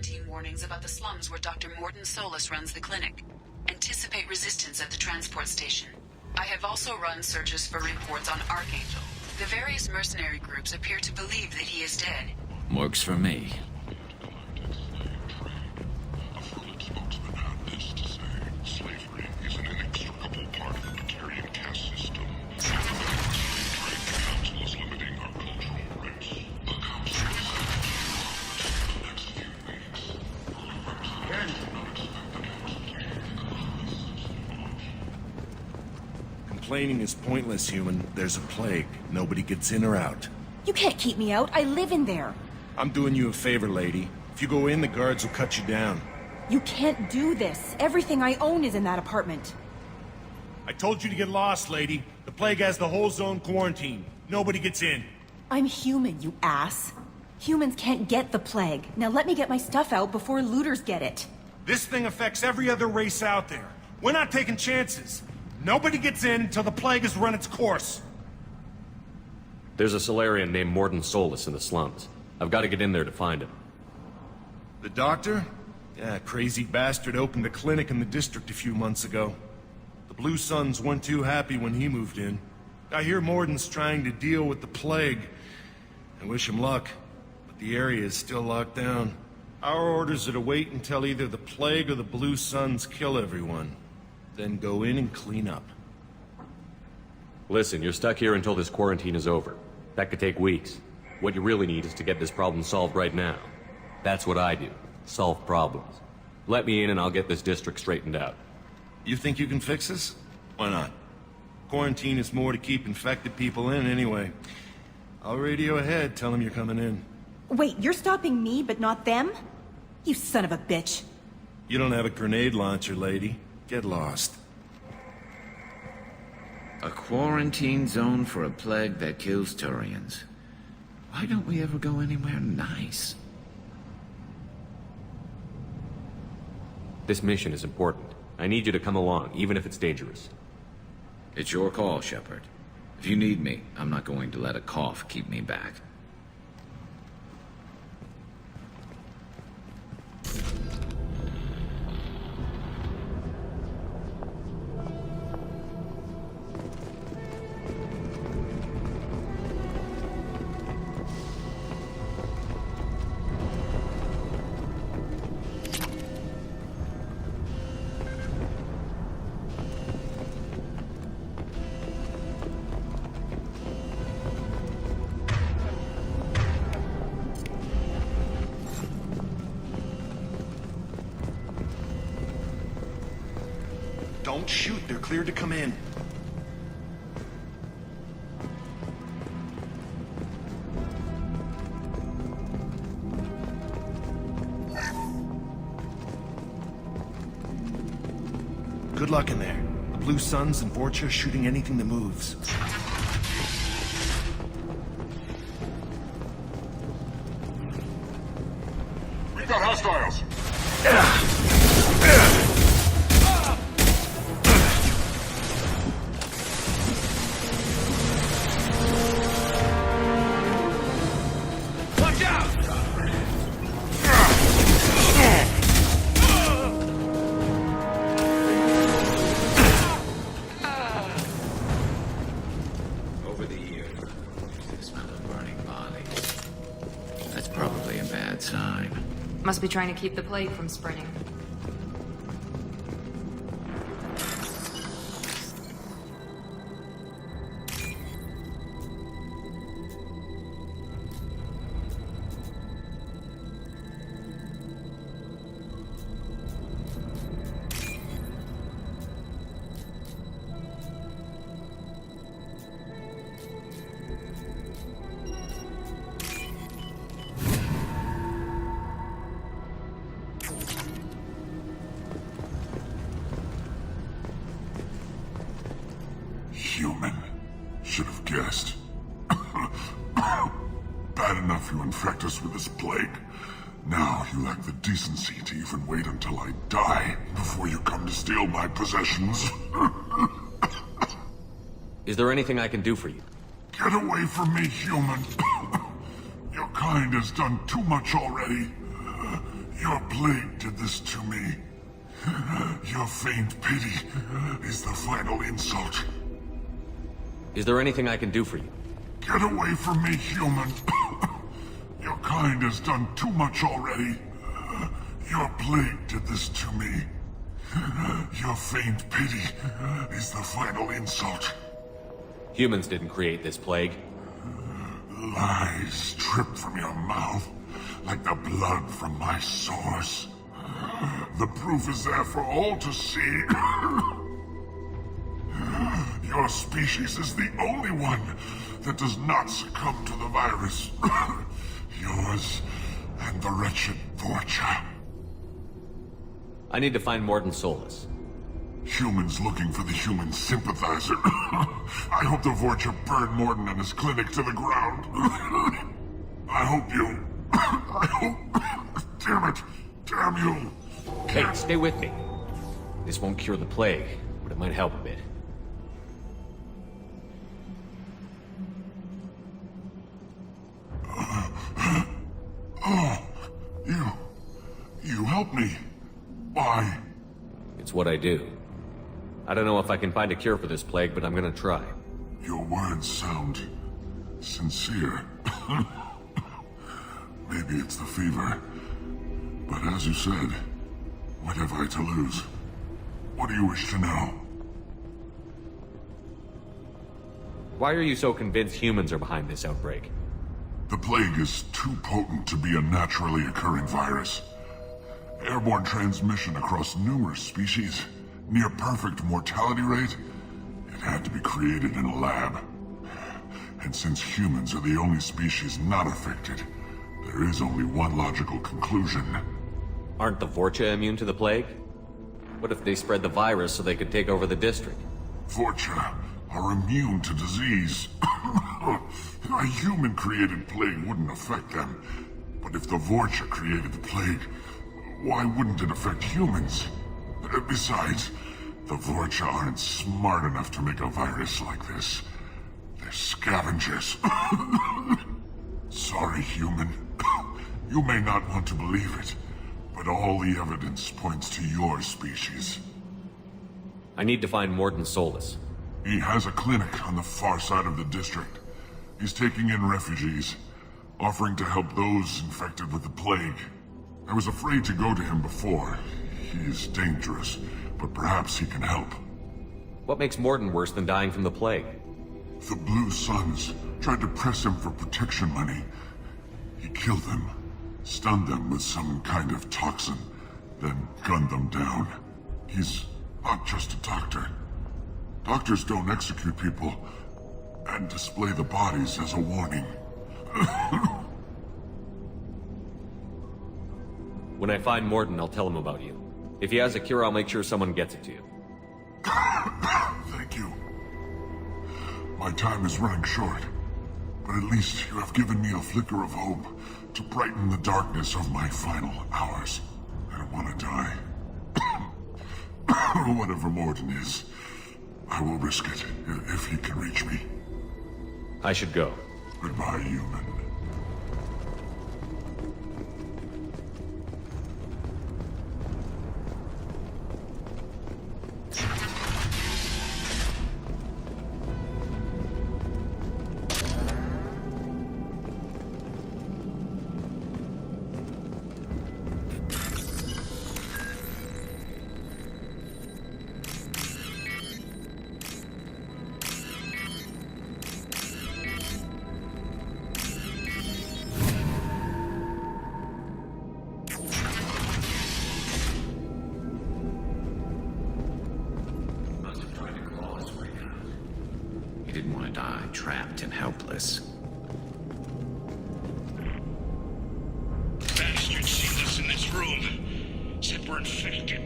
quarantine warnings about the slums where Dr. Morton Solus runs the clinic. Anticipate resistance at the transport station. I have also run searches for reports on Archangel. The various mercenary groups appear to believe that he is dead. Works for me. Complaining is pointless, human. There's a plague. Nobody gets in or out. You can't keep me out. I live in there. I'm doing you a favor, lady. If you go in, the guards will cut you down. You can't do this. Everything I own is in that apartment. I told you to get lost, lady. The plague has the whole zone quarantined. Nobody gets in. I'm human, you ass. Humans can't get the plague. Now let me get my stuff out before looters get it. This thing affects every other race out there. We're not taking chances. Nobody gets in until the plague has run its course. There's a Solarian named Morton Solus in the slums. I've got to get in there to find him. The doctor? Yeah, crazy bastard opened a clinic in the district a few months ago. The Blue Suns weren't too happy when he moved in. I hear Morton's trying to deal with the plague. I wish him luck, but the area is still locked down. Our orders are to wait until either the plague or the Blue Suns kill everyone. Then go in and clean up. Listen, you're stuck here until this quarantine is over. That could take weeks. What you really need is to get this problem solved right now. That's what I do. Solve problems. Let me in and I'll get this district straightened out. You think you can fix this? Why not? Quarantine is more to keep infected people in anyway. I'll radio ahead, tell them you're coming in. Wait, you're stopping me, but not them? You son of a bitch. You don't have a grenade launcher, lady. Get lost. A quarantine zone for a plague that kills Turians. Why don't we ever go anywhere nice? This mission is important. I need you to come along, even if it's dangerous. It's your call, Shepard. If you need me, I'm not going to let a cough keep me back. Don't shoot, they're cleared to come in. Good luck in there. The Blue Suns and Vorcha are shooting anything that moves. We've got hostiles! Must be trying to keep the plague from spreading. Human. Should have guessed. Bad enough you infect us with this plague. Now you lack the decency to even wait until I die before you come to steal my possessions. Is there anything I can do for you? Get away from me, human. Your kind has done too much already. Your plague did this to me. Your feigned pity is the final insult. Is there anything I can do for you? Get away from me, human. Your kind has done too much already. Your plague did this to me. Your feigned pity is the final insult. Humans didn't create this plague. Lies drip from your mouth like the blood from my sores. The proof is there for all to see. Your species is the only one that does not succumb to the virus. Yours and the wretched Vorcha. I need to find Morden Solus. Humans looking for the human sympathizer. I hope the Vorcha burn Morden and his clinic to the ground. I hope you... I hope... Damn it! Damn you! Hey, stay with me. This won't cure the plague, but it might help a bit. You helped me. Why? It's what I do. I don't know if I can find a cure for this plague, but I'm gonna try. Your words sound sincere. Maybe it's the fever. But as you said, what have I to lose? What do you wish to know? Why are you so convinced humans are behind this outbreak? The plague is too potent to be a naturally occurring virus. Airborne transmission across numerous species, near perfect mortality rate. It had to be created in a lab. And since humans are the only species not affected, there is only one logical conclusion. Aren't the Vorcha immune to the plague? What if they spread the virus so they could take over the district? Vorcha are immune to disease. A human-created plague wouldn't affect them. But if the Vorcha created the plague, why wouldn't it affect humans? Besides, the Vorcha aren't smart enough to make a virus like this. They're scavengers. Sorry, human. You may not want to believe it, but all the evidence points to your species. I need to find Morden Solus. He has a clinic on the far side of the district. He's taking in refugees, offering to help those infected with the plague. I was afraid to go to him before. He is dangerous, but perhaps he can help. What makes Morden worse than dying from the plague? The Blue Suns tried to press him for protection money. He killed them, stunned them with some kind of toxin, then gunned them down. He's not just a doctor. Doctors don't execute people and display the bodies as a warning. When I find Morden, I'll tell him about you. If he has a cure, I'll make sure someone gets it to you. Thank you. My time is running short, but at least you have given me a flicker of hope to brighten the darkness of my final hours. I don't want to die. Whatever Morden is, I will risk it if he can reach me. I should go. Goodbye, human. He didn't want to die trapped and helpless. Bastards seen us in this room. Said we're infected.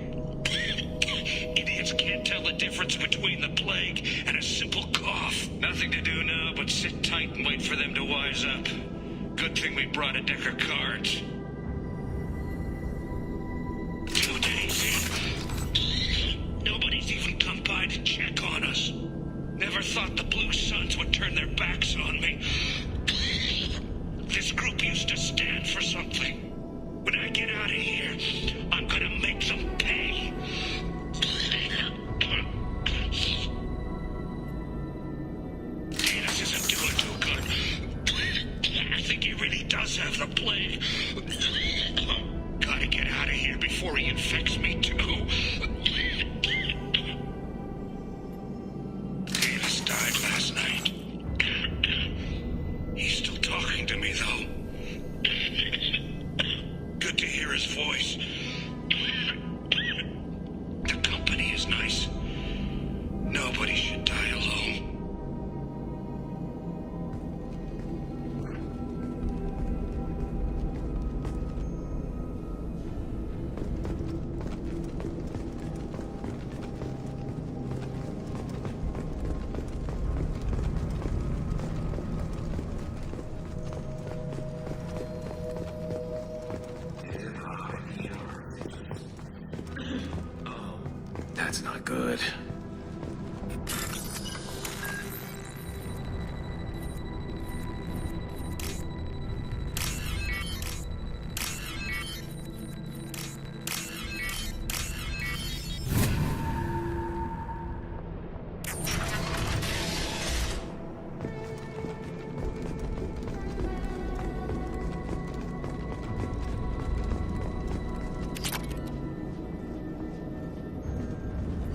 Idiots can't tell the difference between the plague and a simple cough. Nothing to do now but sit tight and wait for them to wise up. Good thing we brought a deck of cards. 2 days in. Nobody's even come by to check on us. Never thought the Blue Suns would turn their backs on me. This group used to stand for something. When I get out of here, I think he really does have the plague. Gotta get out of here before he infects me too. Davis died last night. He's still talking to me, though. Good to hear his voice. The company is nice. Nobody should die alone. That's not good.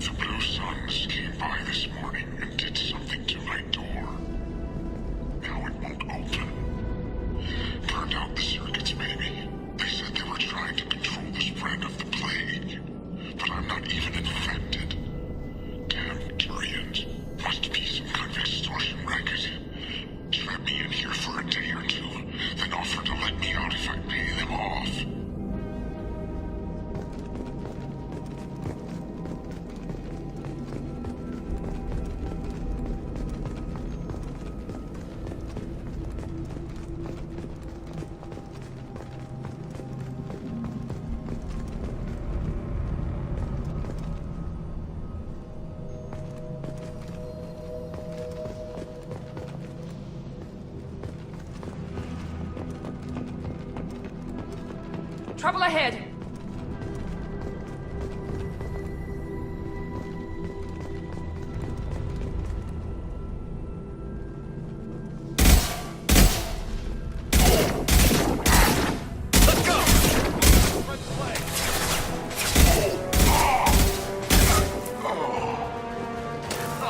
The Blue Suns came by this morning and did something to my door. Now it won't open. Turned out the circuits, maybe. They said they were trying to control the spread of the plague. But I'm not even infected. Damn Turians. Must be some kind of extortion racket. Trap me in here for a day or two, then offer to let me out if I pay them off. Trouble ahead!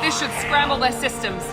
This should scramble their systems.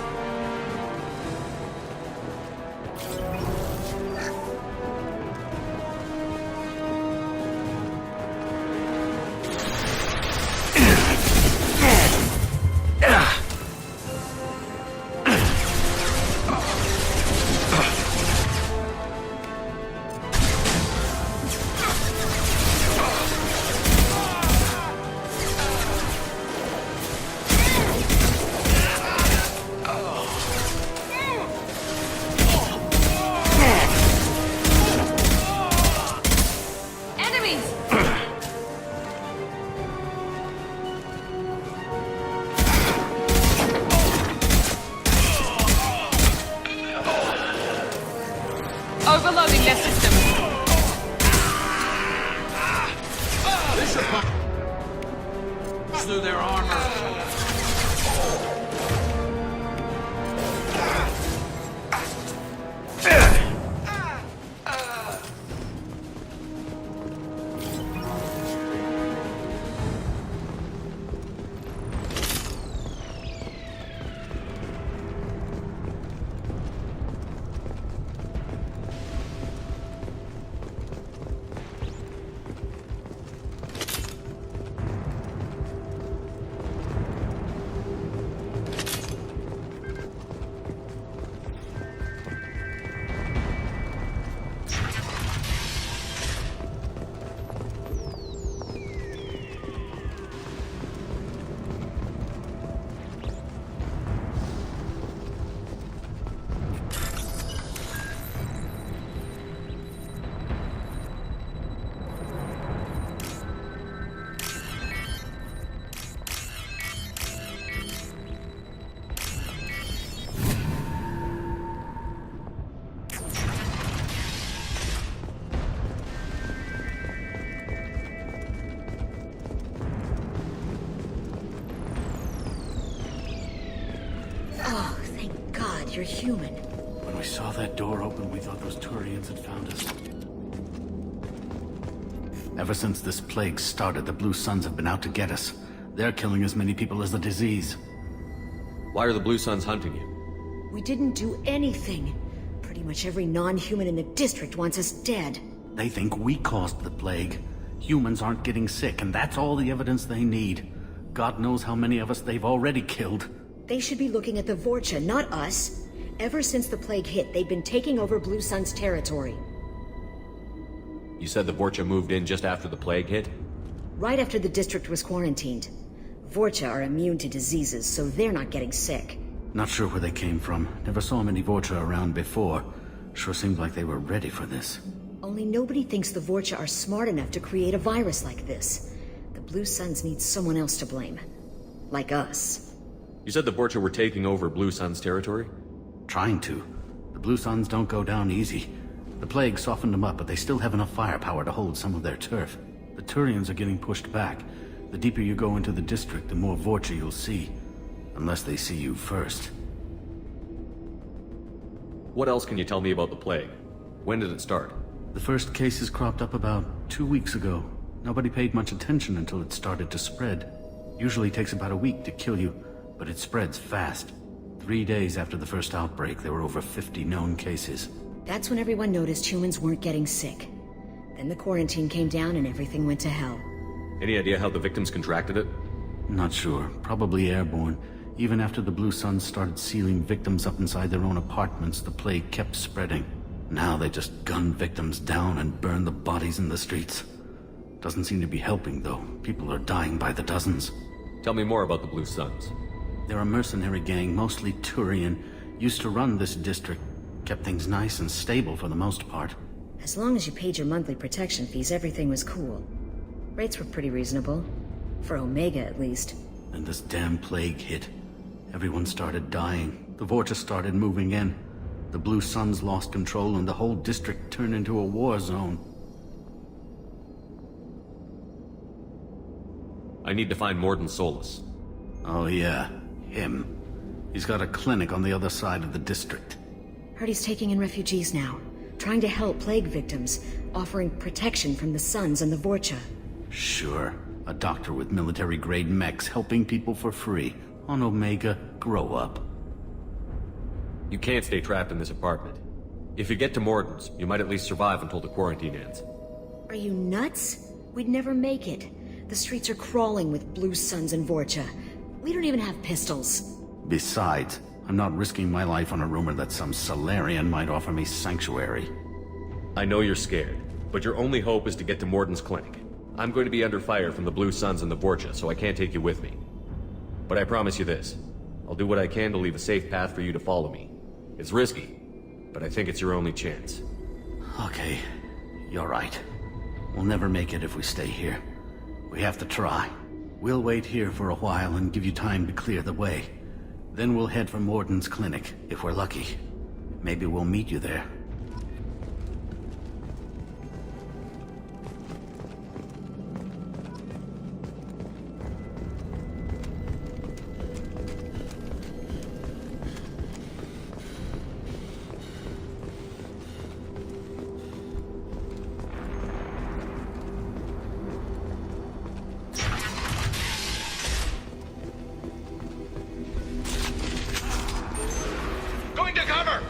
Overloading their system. This should pump through their armor. Oh, thank God you're human. When we saw that door open, we thought those Turians had found us. Ever since this plague started, the Blue Suns have been out to get us. They're killing as many people as the disease. Why are the Blue Suns hunting you? We didn't do anything. Pretty much every non-human in the district wants us dead. They think we caused the plague. Humans aren't getting sick, and that's all the evidence they need. God knows how many of us they've already killed. They should be looking at the Vorcha, not us. Ever since the plague hit, they've been taking over Blue Sun's territory. You said the Vorcha moved in just after the plague hit? Right after the district was quarantined. Vorcha are immune to diseases, so they're not getting sick. Not sure where they came from. Never saw many Vorcha around before. Sure seemed like they were ready for this. Only nobody thinks the Vorcha are smart enough to create a virus like this. The Blue Suns need someone else to blame. Like us. You said the Vorcha were taking over Blue Sun's territory? Trying to. The Blue Suns don't go down easy. The plague softened them up, but they still have enough firepower to hold some of their turf. The Turians are getting pushed back. The deeper you go into the district, the more Vorcha you'll see. Unless they see you first. What else can you tell me about the plague? When did it start? The first cases cropped up about 2 weeks ago. Nobody paid much attention until it started to spread. Usually takes about a week to kill you, but it spreads fast. 3 days after the first outbreak, there were over 50 known cases. That's when everyone noticed humans weren't getting sick. Then the quarantine came down and everything went to hell. Any idea how the victims contracted it? Not sure. Probably airborne. Even after the Blue Suns started sealing victims up inside their own apartments, the plague kept spreading. Now they just gun victims down and burn the bodies in the streets. Doesn't seem to be helping, though. People are dying by the dozens. Tell me more about the Blue Suns. They're a mercenary gang, mostly Turian. Used to run this district. Kept things nice and stable for the most part. As long as you paid your monthly protection fees, everything was cool. Rates were pretty reasonable. For Omega, at least. Then this damn plague hit. Everyone started dying. The Vorcha started moving in. The Blue Suns lost control and the whole district turned into a war zone. I need to find Morden Solus. Oh yeah, him. He's got a clinic on the other side of the district. Heard he's taking in refugees now. Trying to help plague victims. Offering protection from the Suns and the Vorcha. Sure. A doctor with military-grade mechs helping people for free. On Omega, grow up. You can't stay trapped in this apartment. If you get to Morden's, you might at least survive until the quarantine ends. Are you nuts? We'd never make it. The streets are crawling with Blue Suns and Vorcha. We don't even have pistols. Besides, I'm not risking my life on a rumor that some Solarian might offer me sanctuary. I know you're scared, but your only hope is to get to Morden's clinic. I'm going to be under fire from the Blue Suns and the Vorcha, so I can't take you with me. But I promise you this. I'll do what I can to leave a safe path for you to follow me. It's risky, but I think it's your only chance. Okay, you're right. We'll never make it if we stay here. We have to try. We'll wait here for a while and give you time to clear the way. Then we'll head for Morden's clinic, if we're lucky. Maybe we'll meet you there. Going to cover!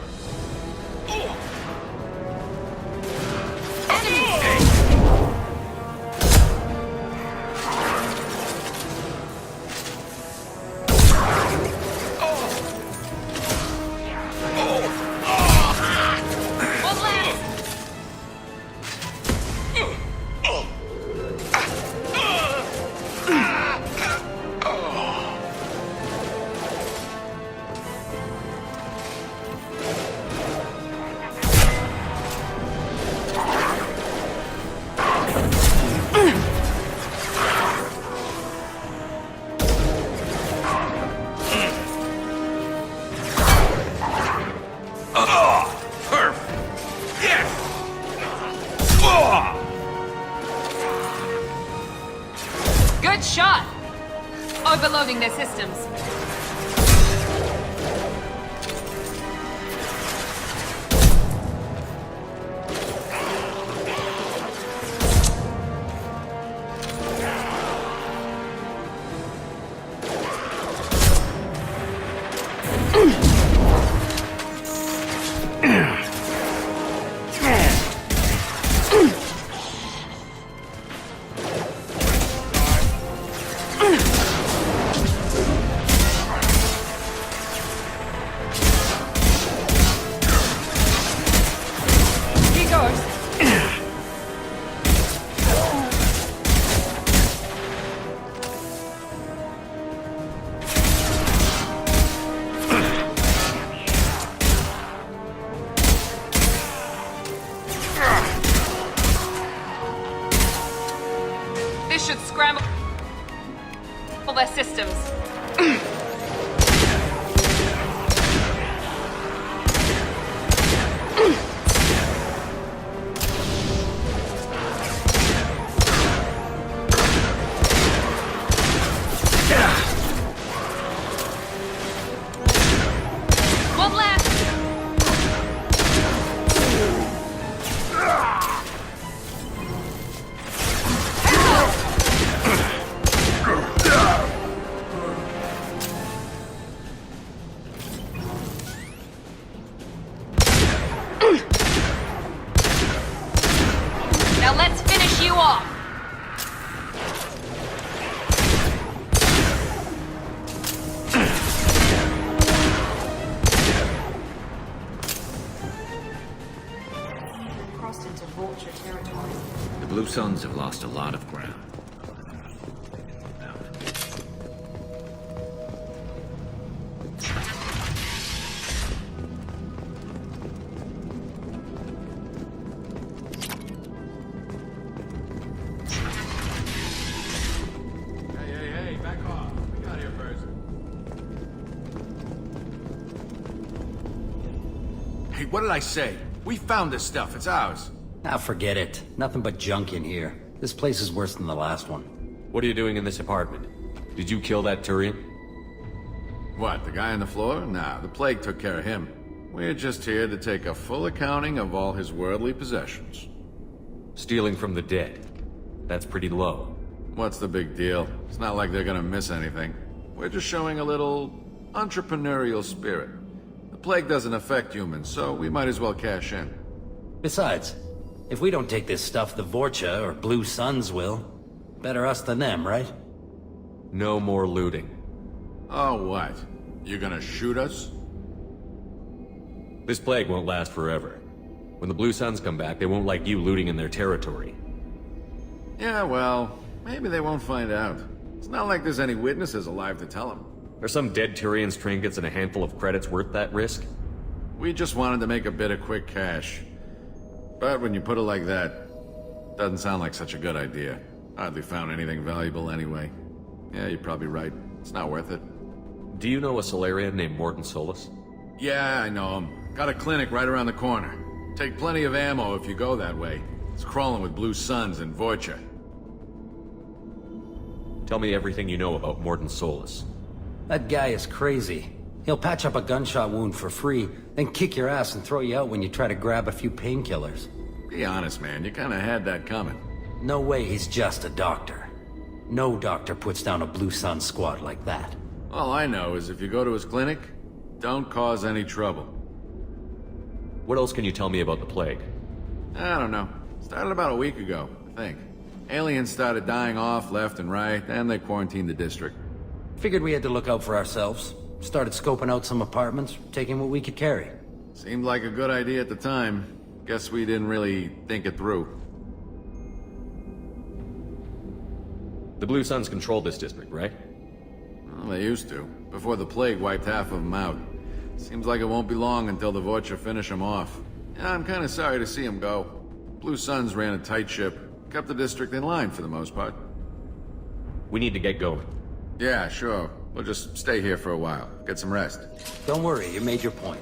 Good shot! Overloading their systems. He goes. This should scramble all their systems. One left. Now let's finish you off. Crossed into vulture territory. The Blue Suns have lost a lot of ground. Hey, back off. We got here first. Hey, what did I say? We found this stuff. It's ours. Ah, forget it. Nothing but junk in here. This place is worse than the last one. What are you doing in this apartment? Did you kill that Turian? What, the guy on the floor? Nah, the plague took care of him. We're just here to take a full accounting of all his worldly possessions. Stealing from the dead. That's pretty low. What's the big deal? It's not like they're gonna miss anything. We're just showing a little entrepreneurial spirit. The plague doesn't affect humans, so we might as well cash in. Besides, if we don't take this stuff, the Vorcha or Blue Suns will. Better us than them, right? No more looting. Oh, what? You gonna shoot us? This plague won't last forever. When the Blue Suns come back, they won't like you looting in their territory. Yeah, well, maybe they won't find out. It's not like there's any witnesses alive to tell them. Are some dead Turian's trinkets and a handful of credits worth that risk? We just wanted to make a bit of quick cash. But when you put it like that, doesn't sound like such a good idea. Hardly found anything valuable anyway. Yeah, you're probably right. It's not worth it. Do you know a Solarian named Morton Solus? Yeah, I know him. Got a clinic right around the corner. Take plenty of ammo if you go that way. It's crawling with Blue Suns and Vorcha. Tell me everything you know about Morton Solus. That guy is crazy. He'll patch up a gunshot wound for free, then kick your ass and throw you out when you try to grab a few painkillers. Be honest, man. You kinda had that coming. No way he's just a doctor. No doctor puts down a Blue Sun squad like that. All I know is if you go to his clinic, don't cause any trouble. What else can you tell me about the plague? I don't know. Started about a week ago, I think. Aliens started dying off left and right, and they quarantined the district. Figured we had to look out for ourselves. Started scoping out some apartments, taking what we could carry. Seemed like a good idea at the time. Guess we didn't really think it through. The Blue Suns control this district, right? Well, they used to, before the plague wiped half of them out. Seems like it won't be long until the Vorcha finish them off. Yeah, I'm kinda sorry to see them go. Blue Suns ran a tight ship, kept the district in line for the most part. We need to get going. Yeah, sure. We'll just stay here for a while. Get some rest. Don't worry, you made your point.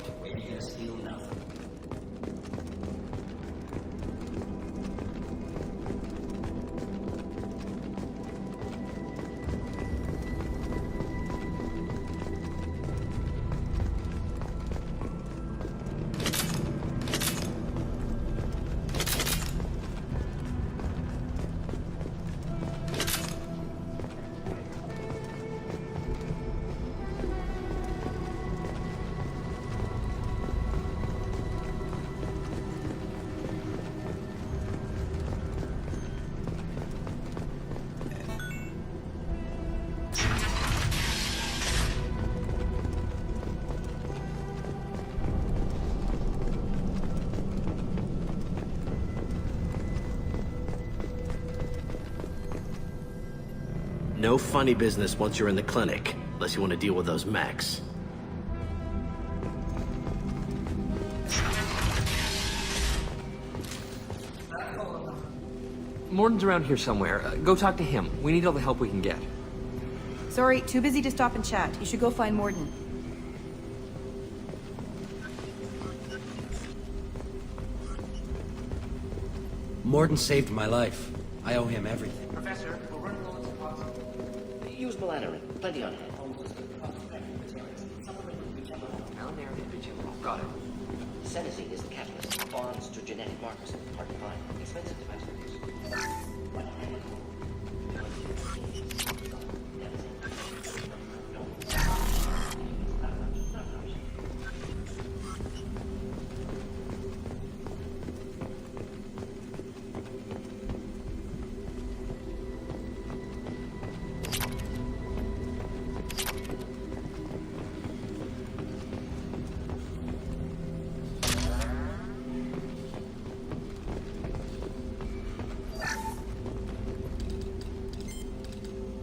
No funny business once you're in the clinic, unless you want to deal with those mechs. Morden's around here somewhere. Go talk to him. We need all the help we can get. Sorry, too busy to stop and chat. You should go find Morden. Morden saved my life. I owe him everything. Professor, we're running low on supplies. Use malanorin. Plenty on hand. Got it. Senescene is the catalyst. Bonds to genetic markers. Hard to find. Expensive to mass produce.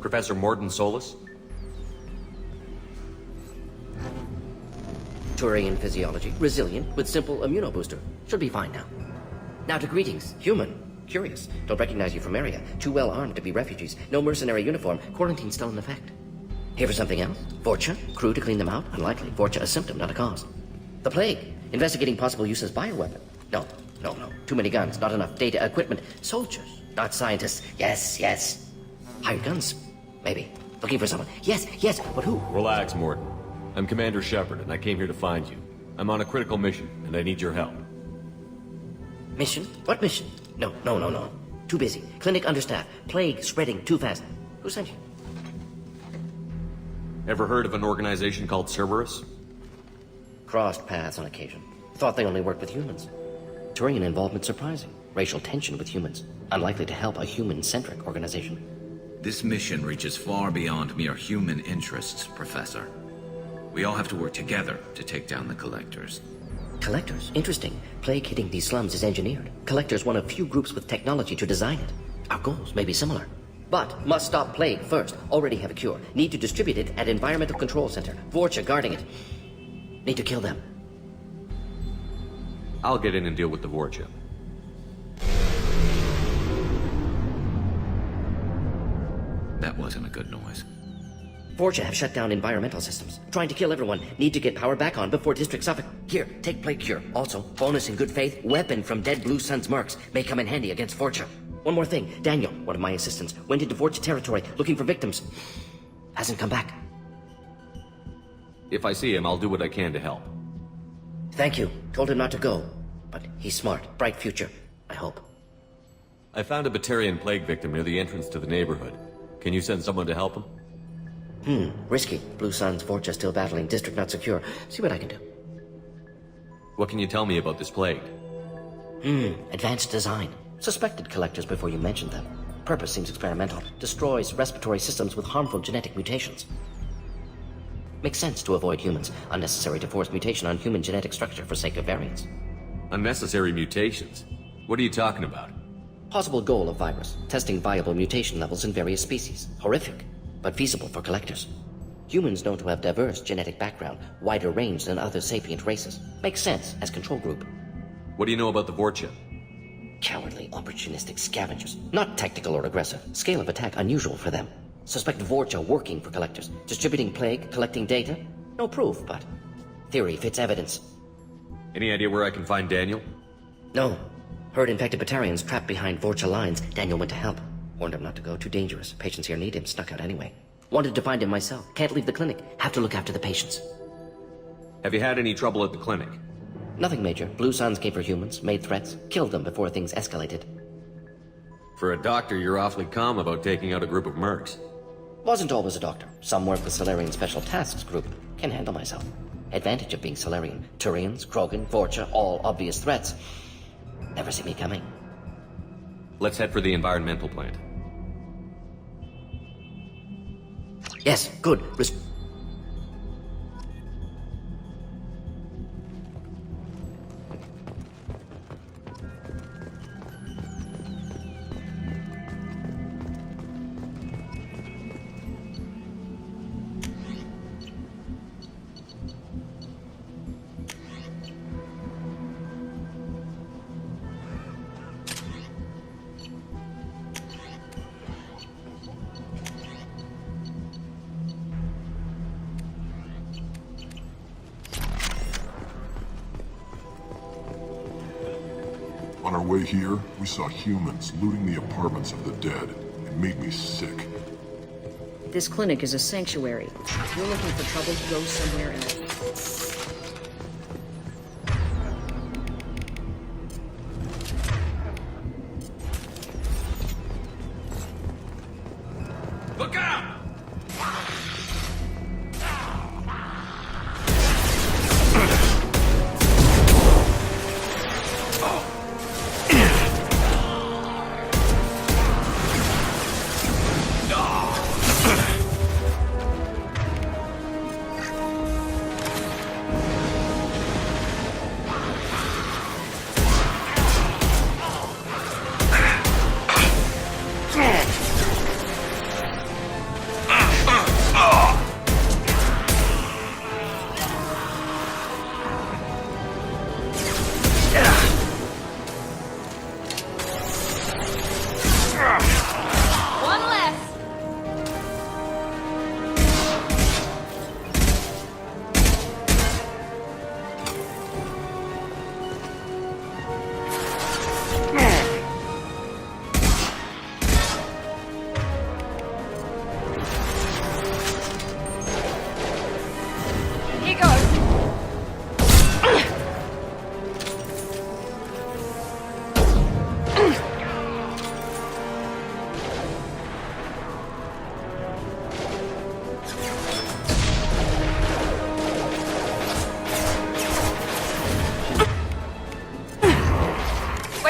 Professor Morden Solus? Turian physiology. Resilient with simple immunobooster. Should be fine now. Now to greetings. Human. Curious. Don't recognize you from area. Too well armed to be refugees. No mercenary uniform. Quarantine still in effect. Here for something else? Vorcha? Crew to clean them out? Unlikely. Vorcha a symptom, not a cause. The plague. Investigating possible use as bioweapon. No. Too many guns. Not enough data, equipment. Soldiers. Not scientists. Yes. Hired guns. Maybe. Looking for someone. Yes, but who? Relax, Morden. I'm Commander Shepard, and I came here to find you. I'm on a critical mission, and I need your help. Mission? What mission? No. Too busy. Clinic understaffed. Plague spreading too fast. Who sent you? Ever heard of an organization called Cerberus? Crossed paths on occasion. Thought they only worked with humans. Turian involvement surprising. Racial tension with humans. Unlikely to help a human-centric organization. This mission reaches far beyond mere human interests, Professor. We all have to work together to take down the Collectors. Collectors? Interesting. Plague hitting these slums is engineered. Collectors one of few groups with technology to design it. Our goals may be similar. But must stop Plague first. Already have a cure. Need to distribute it at Environmental Control Center. Vorcha guarding it. Need to kill them. I'll get in and deal with the Vorcha. That wasn't a good noise. Vorcha have shut down environmental systems. Trying to kill everyone. Need to get power back on before District Suffolk. Here, take Plague Cure. Also, bonus in good faith, weapon from dead Blue Sun's mercs. May come in handy against Vorcha. One more thing. Daniel, one of my assistants, went into Vorcha territory looking for victims. Hasn't come back. If I see him, I'll do what I can to help. Thank you. Told him not to go. But he's smart. Bright future. I hope. I found a Batarian plague victim near the entrance to the neighborhood. Can you send someone to help him? Risky. Blue Sun's Vorcha still battling. District not secure. See what I can do. What can you tell me about this plague? Advanced design. Suspected Collectors before you mentioned them. Purpose seems experimental. Destroys respiratory systems with harmful genetic mutations. Makes sense to avoid humans. Unnecessary to force mutation on human genetic structure for sake of variants. Unnecessary mutations? What are you talking about? Possible goal of virus. Testing viable mutation levels in various species. Horrific, but feasible for Collectors. Humans known to have diverse genetic background, wider range than other sapient races. Makes sense as control group. What do you know about the Vorcha? Cowardly, opportunistic scavengers. Not tactical or aggressive. Scale of attack unusual for them. Suspect Vorcha working for Collectors. Distributing plague, collecting data. No proof, but theory fits evidence. Any idea where I can find Daniel? No. Heard infected Batarians trapped behind Vorcha lines. Daniel went to help. Warned him not to go. Too dangerous. Patients here need him. Snuck out anyway. Wanted to find him myself. Can't leave the clinic. Have to look after the patients. Have you had any trouble at the clinic? Nothing major. Blue Suns came for humans, made threats, killed them before things escalated. For a doctor, you're awfully calm about taking out a group of mercs. Wasn't always a doctor. Some work with Solarian Special Tasks Group. Can handle myself. Advantage of being Solarian. Turians, Krogan, Vorcha, all obvious threats. Never see me coming. Let's head for the environmental plant. Yes, good. On our way here, we saw humans looting the apartments of the dead. It made me sick. This clinic is a sanctuary. If you're looking for trouble, go somewhere else. Look out!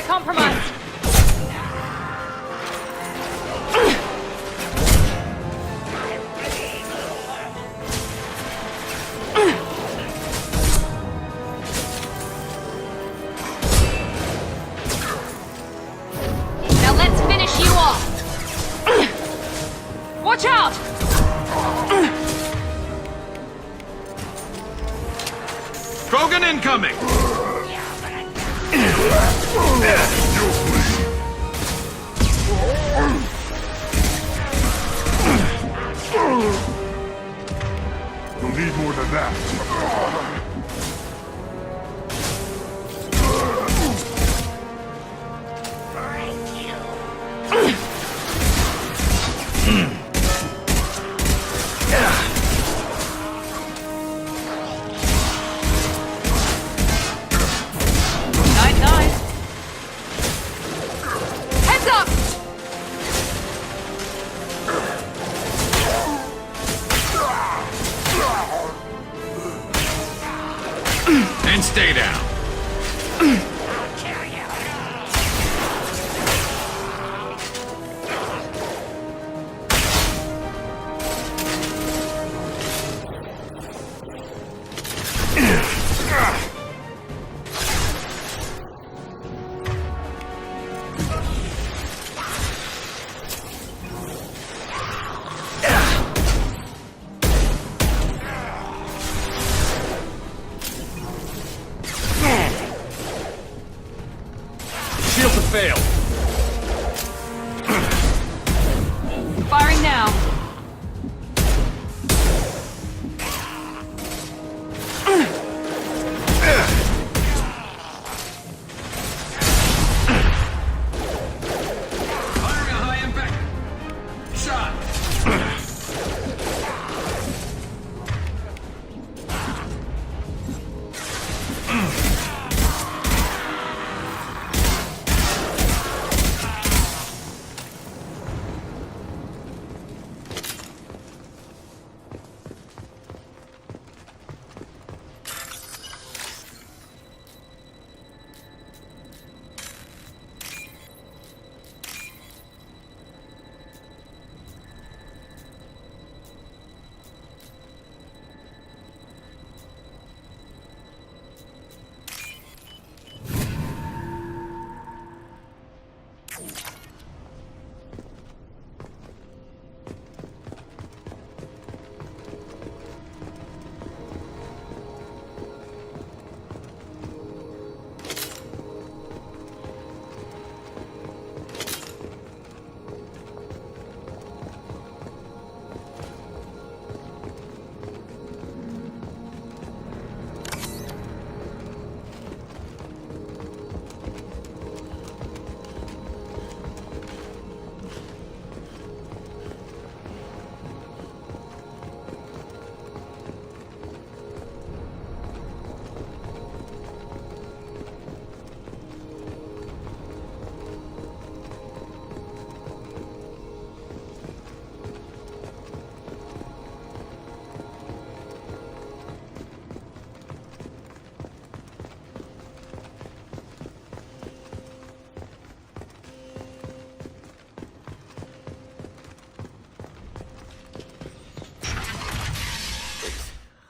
Compromised. Now let's finish you off. Watch out! Krogan incoming! You'll need more than that. Heads up! And stay down. Shields have failed. Firing now. Firing a high impact shot.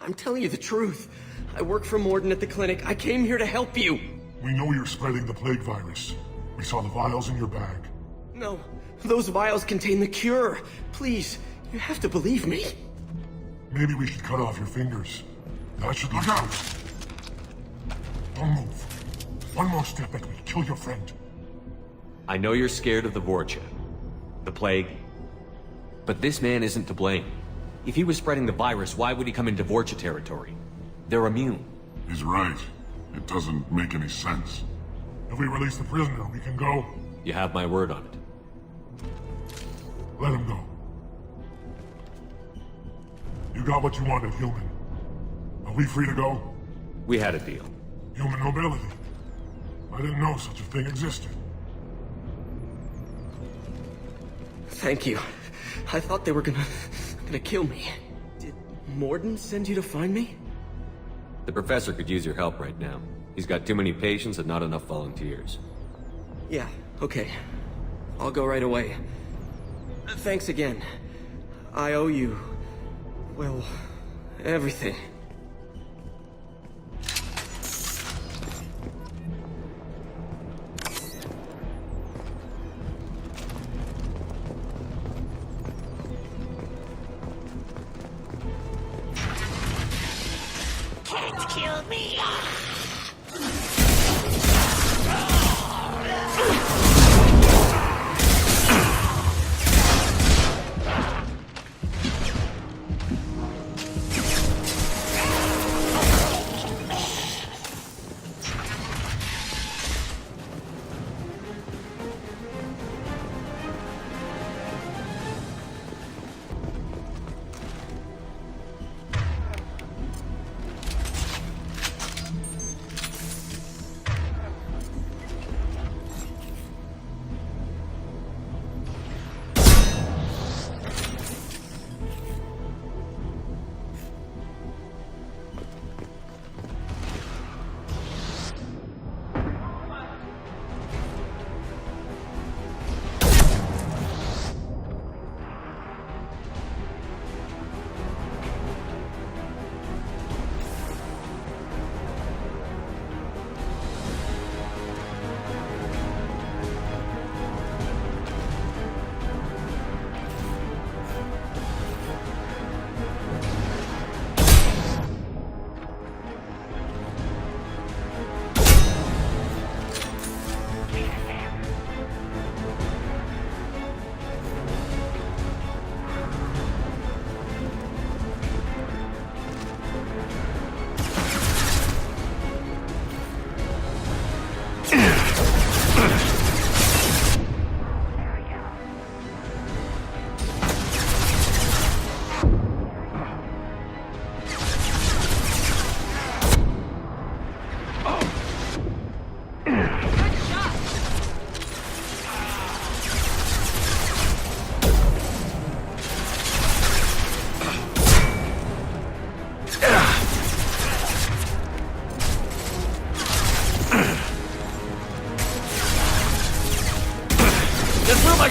I'm telling you the truth. I work for Morden at the clinic. I came here to help you. We know you're spreading the plague virus. We saw the vials in your bag. No, those vials contain the cure. Please, you have to believe me. Maybe we should cut off your fingers. That should look out! Don't move. One more step and we'll kill your friend. I know you're scared of the Vorcha, the plague, but this man isn't to blame. If he was spreading the virus, why would he come into Vorcha territory? They're immune. He's right. It doesn't make any sense. If we release the prisoner, we can go. You have my word on it. Let him go. You got what you wanted, human. Are we free to go? We had a deal. Human nobility. I didn't know such a thing existed. Thank you. I thought they were gonna kill me. Did Morden send you to find me? The professor could use your help right now. He's got too many patients and not enough volunteers. Yeah, okay. I'll go right away. Thanks again. I owe you... well, everything. Can't kill me!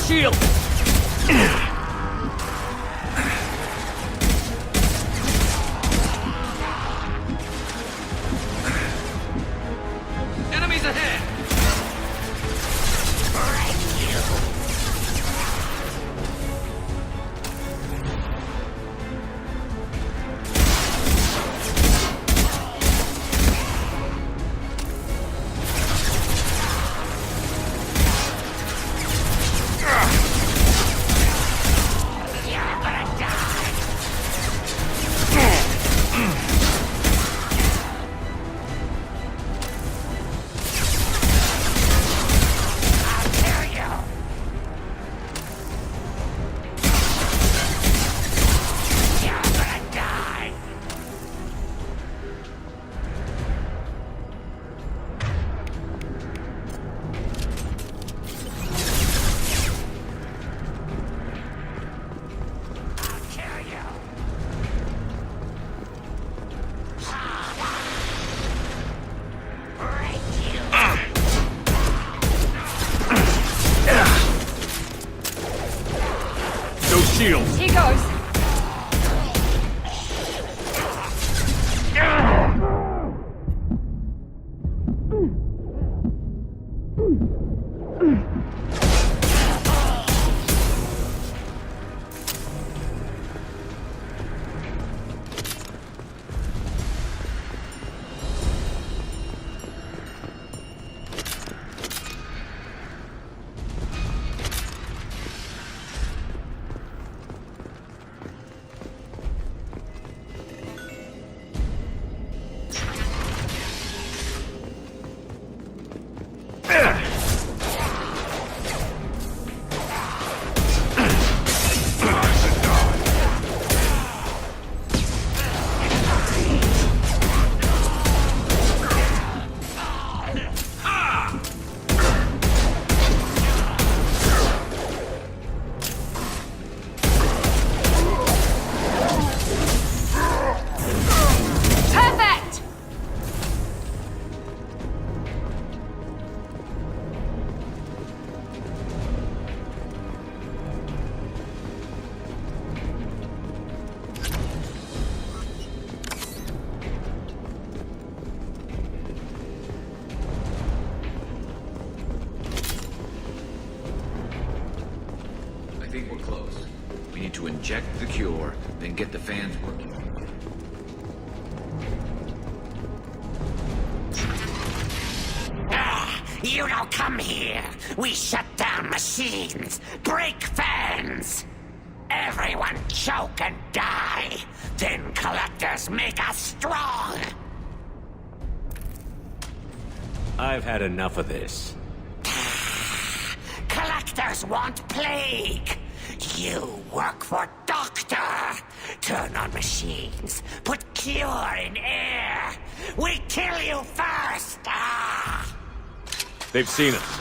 Shield! Enemies ahead! Shield. He goes. Inject the cure, then get the fans working. You don't come here. We shut down machines, break fans. Everyone choke and die. Then collectors make us strong. I've had enough of this. Collectors want plague. You work for Doctor. Turn on machines. Put cure in air. We kill you first. They've seen us.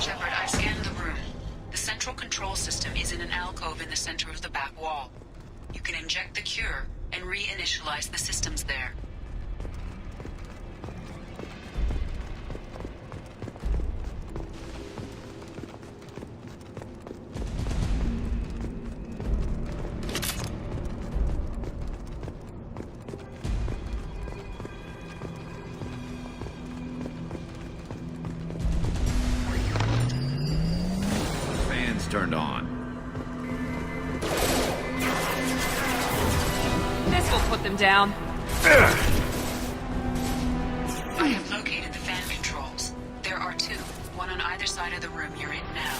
Shepard, I've scanned the room. The central control system is in an alcove in the center of the back wall. You can inject the cure and reinitialize the systems there. Fans turned on. This will put them down. I have located the fan controls. There are two, one on either side of the room you're in now.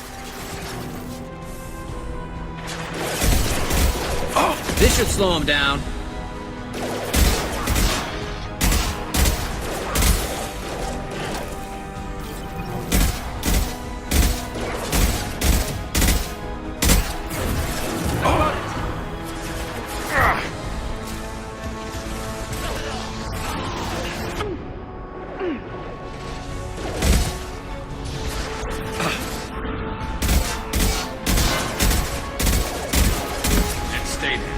This should slow him down. And stay there.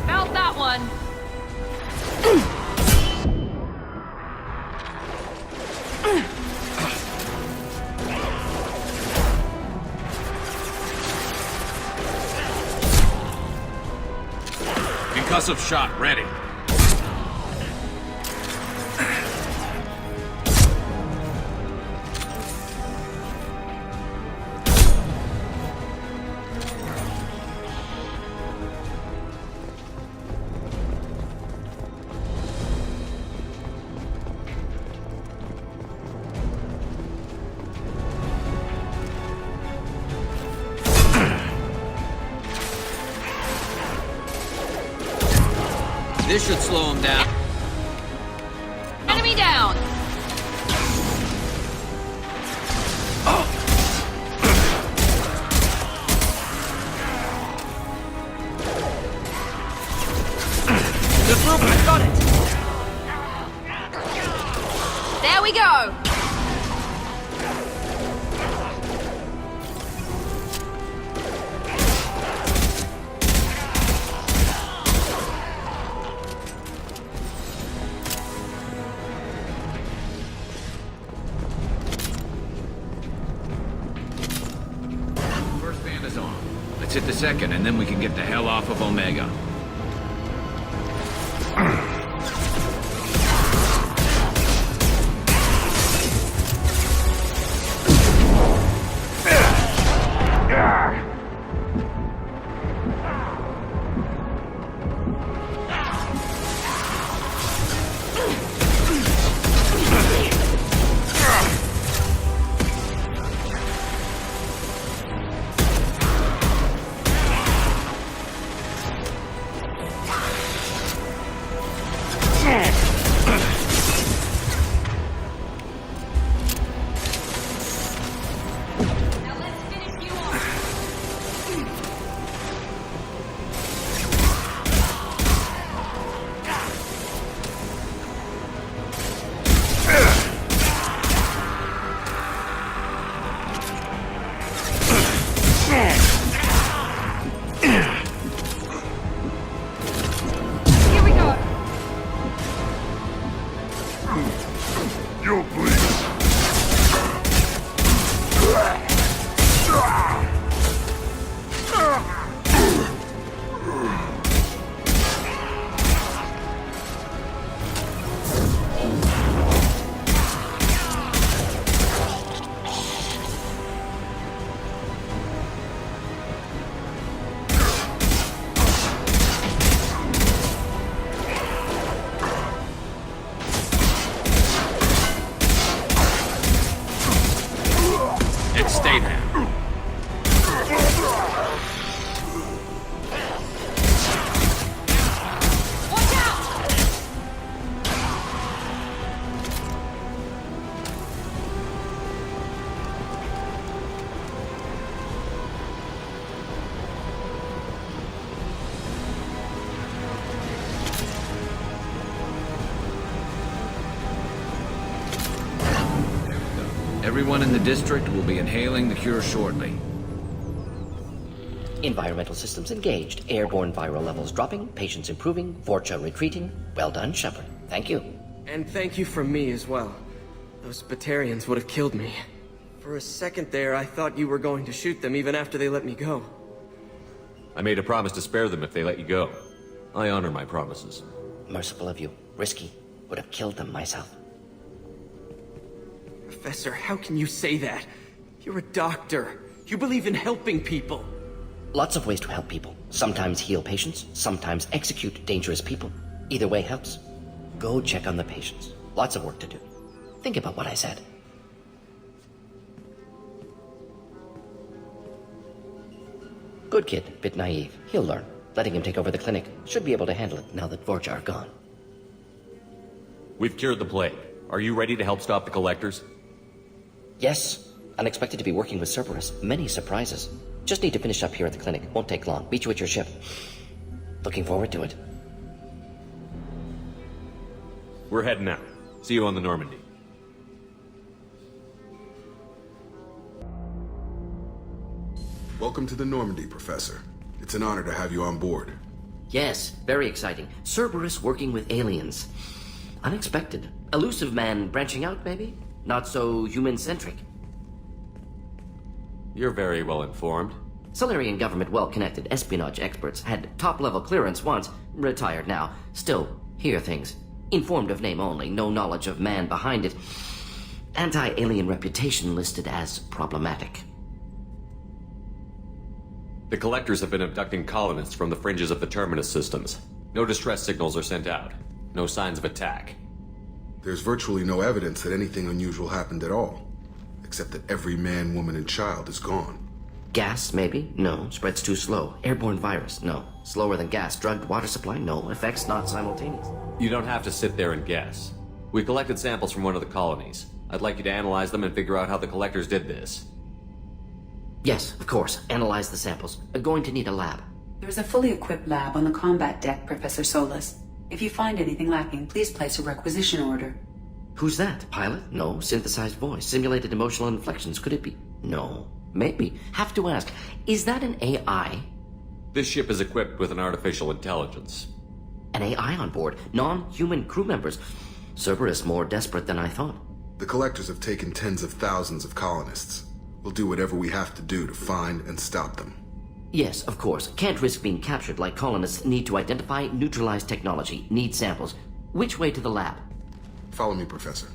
Felt that one. Concussive shot ready. This should slow him down. Enemy down. This room, I got it. There we go. First fan is on. Let's hit the second, and then we can get the hell off of Omega. Stay there. Everyone in the district will be inhaling the cure shortly. Environmental systems engaged. Airborne viral levels dropping. Patients improving. Vorcha retreating. Well done, Shepard. Thank you. And thank you from me as well. Those Batarians would have killed me. For a second there, I thought you were going to shoot them even after they let me go. I made a promise to spare them if they let you go. I honor my promises. Merciful of you. Risky. Would have killed them myself. Professor, how can you say that? You're a doctor. You believe in helping people. Lots of ways to help people. Sometimes heal patients, sometimes execute dangerous people. Either way helps. Go check on the patients. Lots of work to do. Think about what I said. Good kid, bit naive. He'll learn. Letting him take over the clinic. Should be able to handle it now that Vorcha are gone. We've cured the plague. Are you ready to help stop the collectors? Yes. Unexpected to be working with Cerberus. Many surprises. Just need to finish up here at the clinic. Won't take long. Meet you at your ship. Looking forward to it. We're heading out. See you on the Normandy. Welcome to the Normandy, Professor. It's an honor to have you on board. Yes, very exciting. Cerberus working with aliens. Unexpected. Elusive man branching out, maybe? Not so human-centric. You're very well informed. Solarian government well-connected espionage experts had top-level clearance once, retired now. Still, hear things. Informed of name only, no knowledge of man behind it. Anti-alien reputation listed as problematic. The collectors have been abducting colonists from the fringes of the terminus systems. No distress signals are sent out. No signs of attack. There's virtually no evidence that anything unusual happened at all. Except that every man, woman, and child is gone. Gas, maybe? No. Spreads too slow. Airborne virus? No. Slower than gas. Drugged water supply? No. Effects not simultaneous. You don't have to sit there and guess. We collected samples from one of the colonies. I'd like you to analyze them and figure out how the collectors did this. Yes, of course. Analyze the samples. Going to need a lab. There is a fully equipped lab on the combat deck, Professor Solis. If you find anything lacking, please place a requisition order. Who's that? Pilot? No. Synthesized voice. Simulated emotional inflections. Could it be? No. Maybe. Have to ask. Is that an AI? This ship is equipped with an artificial intelligence. An AI on board? Non-human crew members? Cerberus more desperate than I thought. The collectors have taken tens of thousands of colonists. We'll do whatever we have to do to find and stop them. Yes, of course. Can't risk being captured like colonists need to identify, neutralize technology, need samples. Which way to the lab? Follow me, Professor.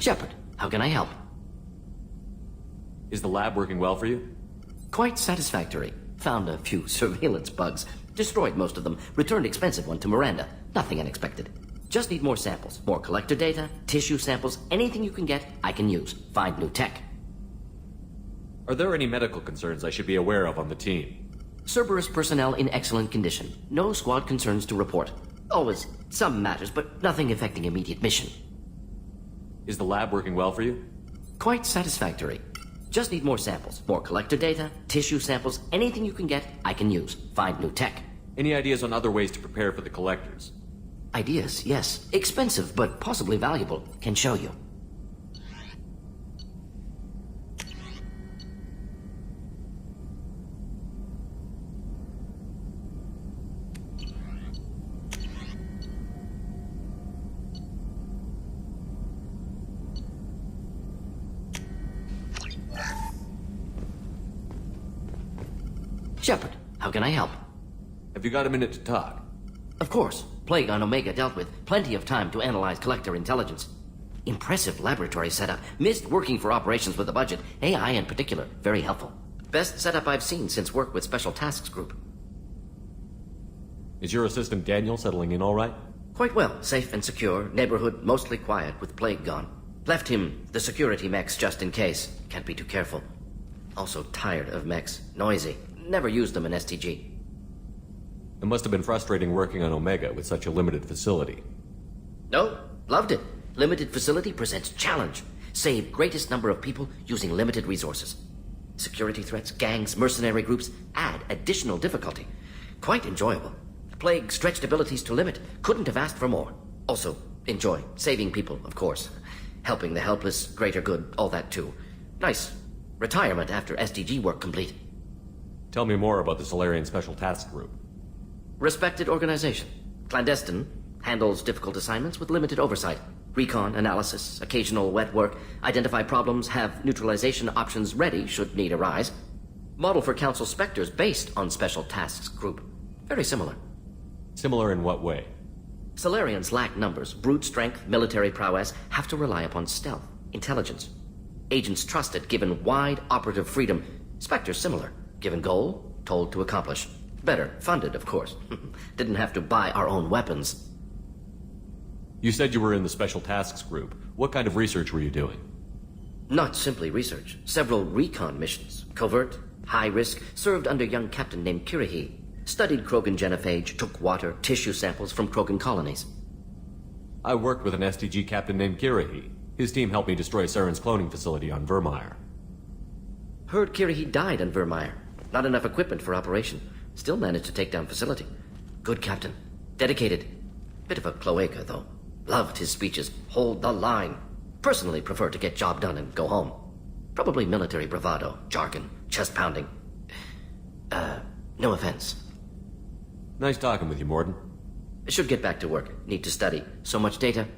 Shepard, how can I help? Is the lab working well for you? Quite satisfactory. Found a few surveillance bugs. Destroyed most of them. Returned expensive one to Miranda. Nothing unexpected. Just need more samples. More collector data, tissue samples, anything you can get, I can use. Find new tech. Are there any medical concerns I should be aware of on the team? Cerberus personnel in excellent condition. No squad concerns to report. Always some matters, but nothing affecting immediate mission. Is the lab working well for you? Quite satisfactory. Just need more samples. More collector data, tissue samples, anything you can get, I can use. Find new tech. Any ideas on other ways to prepare for the collectors? Ideas, yes. Expensive, but possibly valuable. Can show you. Shepard, how can I help? Have you got a minute to talk? Of course. Plague on Omega dealt with. Plenty of time to analyze collector intelligence. Impressive laboratory setup. Missed working for operations with a budget. AI in particular. Very helpful. Best setup I've seen since work with Special Tasks Group. Is your assistant Daniel settling in all right? Quite well. Safe and secure. Neighborhood mostly quiet with plague gone. Left him the security mechs just in case. Can't be too careful. Also tired of mechs. Noisy. Never used them in STG. It must have been frustrating working on Omega with such a limited facility. No, loved it. Limited facility presents challenge. Save greatest number of people using limited resources. Security threats, gangs, mercenary groups add additional difficulty. Quite enjoyable. Plague stretched abilities to limit. Couldn't have asked for more. Also, enjoy. Saving people, of course. Helping the helpless, greater good, all that too. Nice. Retirement after SDG work complete. Tell me more about the Solarian Special Task Group. Respected organization. Clandestine. Handles difficult assignments with limited oversight. Recon, analysis, occasional wet work. Identify problems, have neutralization options ready should need arise. Model for Council Spectres based on Special Tasks Group. Very similar. Similar in what way? Solarians lack numbers, brute strength, military prowess, have to rely upon stealth, intelligence. Agents trusted, given wide operative freedom. Spectres similar, given goal, told to accomplish. Better, funded, of course. Didn't have to buy our own weapons. You said you were in the Special Tasks Group. What kind of research were you doing? Not simply research. Several recon missions. Covert, high risk, served under young captain named Kirihi. Studied Krogan genophage, took water, tissue samples from Krogan colonies. I worked with an STG captain named Kirihi. His team helped me destroy Saren's cloning facility on Vermeer. Heard Kirihi died on Vermeer. Not enough equipment for operation. Still managed to take down facility. Good captain. Dedicated. Bit of a cloaca, though. Loved his speeches. Hold the line. Personally prefer to get job done and go home. Probably military bravado, jargon, chest pounding. No offense. Nice talking with you, Morden. Should get back to work. Need to study. So much data.